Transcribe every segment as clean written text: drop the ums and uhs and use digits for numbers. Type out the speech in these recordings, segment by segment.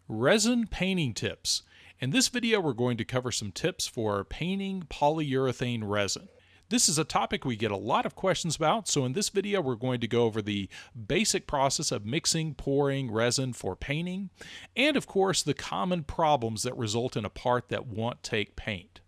Resin painting tips. In this video, we're going to cover some tips for painting polyurethane resin. This is a topic we get a lot of questions about, so in this video we're going to go over the basic process of mixing, pouring resin for painting, and of course the common problems that result in a part that won't take paint.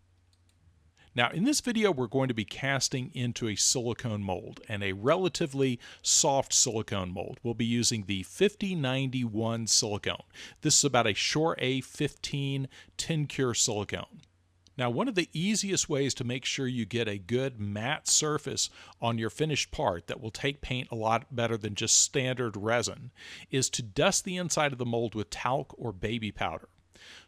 Now in this video we're going to be casting into a silicone mold, and a relatively soft silicone mold. We'll be using the 5091 silicone. This is about a Shore A15 tin cure silicone. Now one of the easiest ways to make sure you get a good matte surface on your finished part that will take paint a lot better than just standard resin is to dust the inside of the mold with talc or baby powder.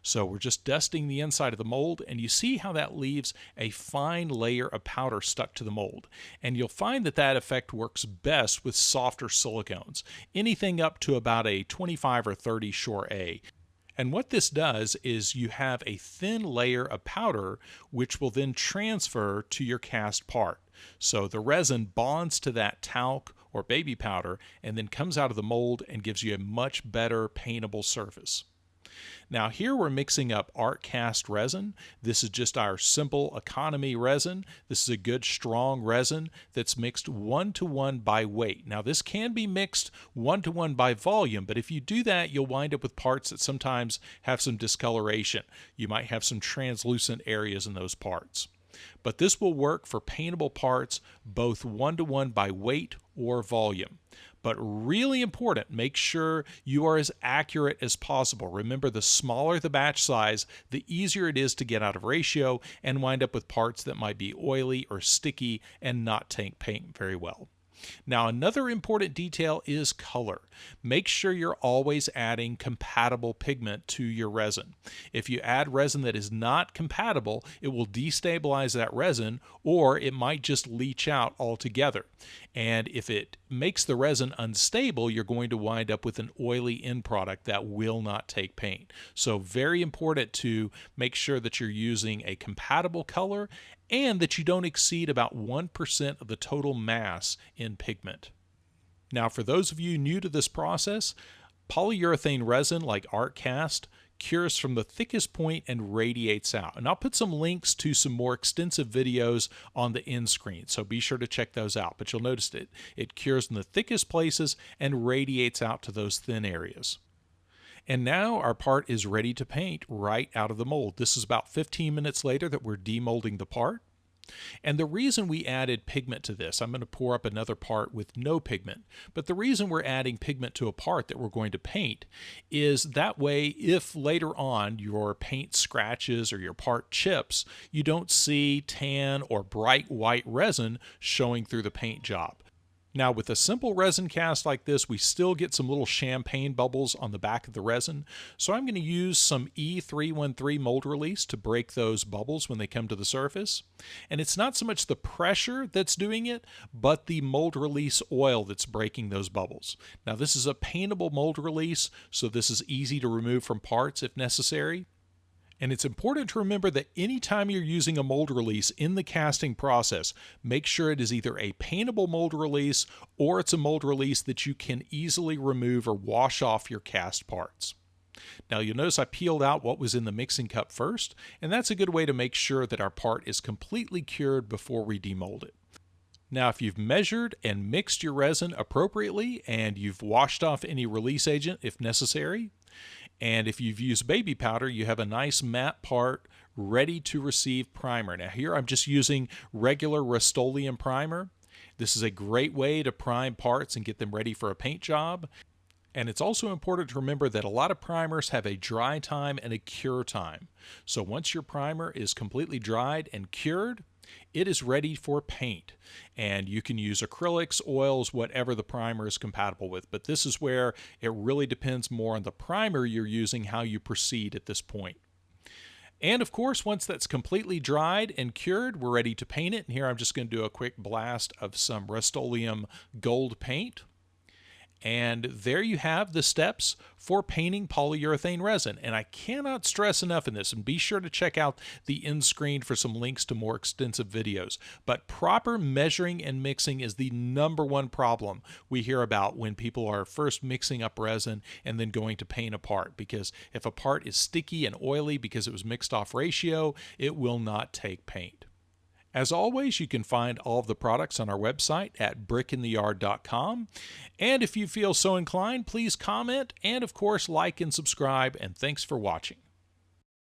So we're just dusting the inside of the mold, and you see how that leaves a fine layer of powder stuck to the mold. And you'll find that that effect works best with softer silicones, anything up to about a 25 or 30 Shore A. And what this does is you have a thin layer of powder which will then transfer to your cast part. So the resin bonds to that talc or baby powder and then comes out of the mold and gives you a much better paintable surface. Now here we're mixing up art cast resin. This is just our simple economy resin. This is a good strong resin that's mixed 1-to-1 by weight. Now this can be mixed 1-to-1 by volume, but if you do that you'll wind up with parts that sometimes have some discoloration. You might have some translucent areas in those parts. But this will work for paintable parts both 1-to-1 by weight or volume. But really important, make sure you are as accurate as possible. Remember, the smaller the batch size, the easier it is to get out of ratio and wind up with parts that might be oily or sticky and not take paint very well. Now another important detail is color. Make sure you're always adding compatible pigment to your resin. If you add resin that is not compatible, it will destabilize that resin, or it might just leach out altogether. And if it makes the resin unstable, you're going to wind up with an oily end product that will not take paint. So very important to make sure that you're using a compatible color and that you don't exceed about 1% of the total mass in pigment. Now for those of you new to this process, polyurethane resin like art cast cures from the thickest point and radiates out. And I'll put some links to some more extensive videos on the end screen, so be sure to check those out. But you'll notice that it cures in the thickest places and radiates out to those thin areas. And now our part is ready to paint right out of the mold. This is about 15 minutes later that we're demolding the part. And the reason we added pigment to this, I'm going to pour up another part with no pigment, but the reason we're adding pigment to a part that we're going to paint is that way if later on your paint scratches or your part chips, you don't see tan or bright white resin showing through the paint job. Now with a simple resin cast like this, we still get some little champagne bubbles on the back of the resin. So I'm going to use some E313 mold release to break those bubbles when they come to the surface. And it's not so much the pressure that's doing it, but the mold release oil that's breaking those bubbles. Now this is a paintable mold release, so this is easy to remove from parts if necessary. And it's important to remember that anytime you're using a mold release in the casting process, make sure it is either a paintable mold release or it's a mold release that you can easily remove or wash off your cast parts. Now you'll notice I peeled out what was in the mixing cup first, and that's a good way to make sure that our part is completely cured before we demold it. Now if you've measured and mixed your resin appropriately and you've washed off any release agent if necessary, and if you've used baby powder, you have a nice matte part ready to receive primer. Now here I'm just using regular Rust-Oleum primer. This is a great way to prime parts and get them ready for a paint job. And it's also important to remember that a lot of primers have a dry time and a cure time. So once your primer is completely dried and cured, it is ready for paint, and you can use acrylics, oils, whatever the primer is compatible with. But this is where it really depends more on the primer you're using, how you proceed at this point. And of course, once that's completely dried and cured, we're ready to paint it. And here I'm just going to do a quick blast of some Rust-Oleum gold paint. And there you have the steps for painting polyurethane resin. And I cannot stress enough in this, and be sure to check out the end screen for some links to more extensive videos. But proper measuring and mixing is the #1 problem we hear about when people are first mixing up resin and then going to paint a part. Because if a part is sticky and oily because it was mixed off ratio, it will not take paint. As always, you can find all of the products on our website at brickintheyard.com. And if you feel so inclined, please comment and, of course, like and subscribe. And thanks for watching.